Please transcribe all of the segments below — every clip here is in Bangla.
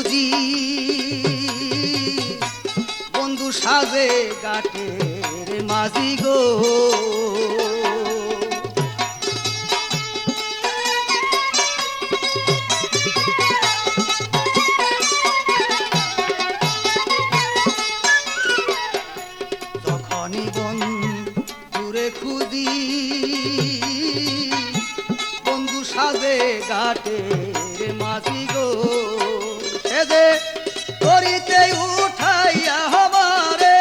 খুঁজি বন্ধু সাজে ঘাটের মাঝি গো। যখনই বন্ধুরে খুঁজি বন্ধু সাজে ঘাটের মাঝি গো। সে যে করিতে উঠাইয়া আমারে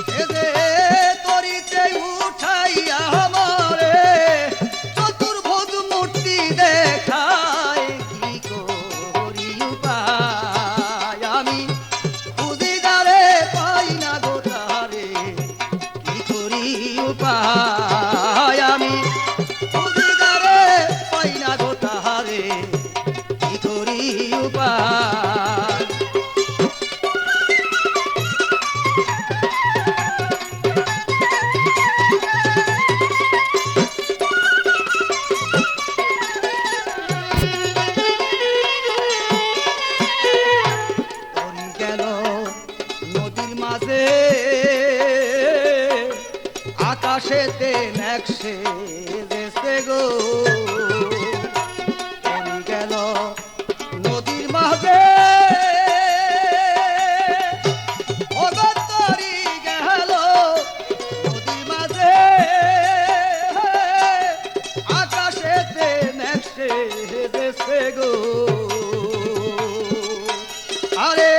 সে যে করিতে উঠাইয়া আমারে চতুর্ভুজ মূর্তি দেখায় কি করি উপায় আমি খুঁজি যারে পাই না গো তারে কি করি উপায় আমি খুঁজি যারে পাই না গো তারে কি করি উপায়। তরি গেল নদীর মাঝে আকাশেতে মেঘসে দেশে গো। তরি গেল নদীর মাঝে ও গো তরি গেল নদীর মাঝে আকাশেতে মেঘসে দেশে গো। আরে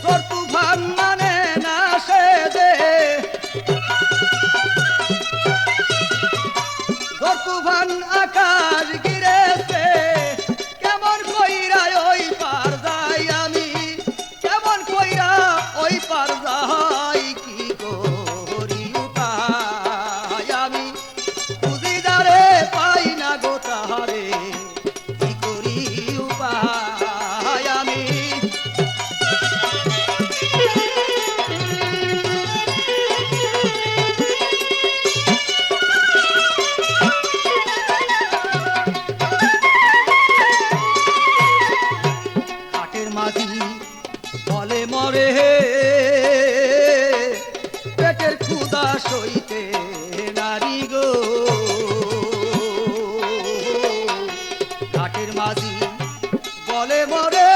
তোর তুফান মানে না সে দে তোর তুফান আকাশ গিরেছে কেমন কইরা ওই পার যাই আমি কেমন কইরা ওই পার যাই কি করি উপায় আমি খুঁজি যারে পাই না গো তাহারে কি করি উপায় আমি। ঘাটের মাঝি বলে মরে পেটের ক্ষুধা সইতে নারী গো। ঘাটের মাঝি বলে মরে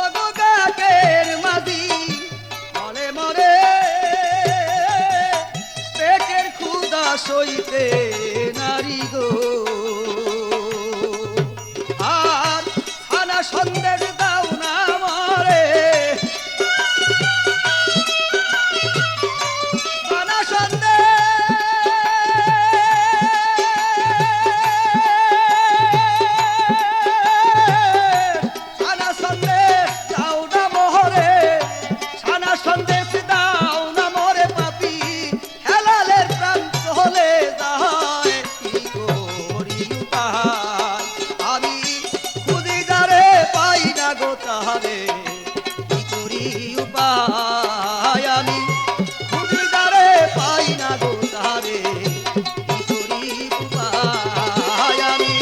ও গো ঘাটের মাঝি বলে মরে পেটের ক্ষুধা সইতে নারী গো। আর খানা সন্দেশ দাও না মরে খানা সন্দেশ দাও না মরে খানা সন্দেশ দাও না মরে পাপি হেলালের প্রাণ চলে যায় কি করি উপায় আমি খুঁজি যারে পাই না গো তাহারে কি করি উপায় আমি খুঁজি যারে পাই না গো তাহারে কি করি উপায় আমি।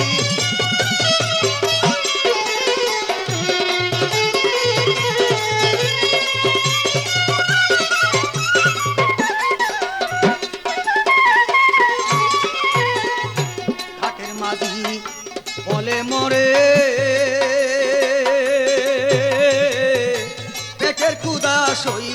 ঘাটের মাঝি বলে মরে পেটের ক্ষুধা সই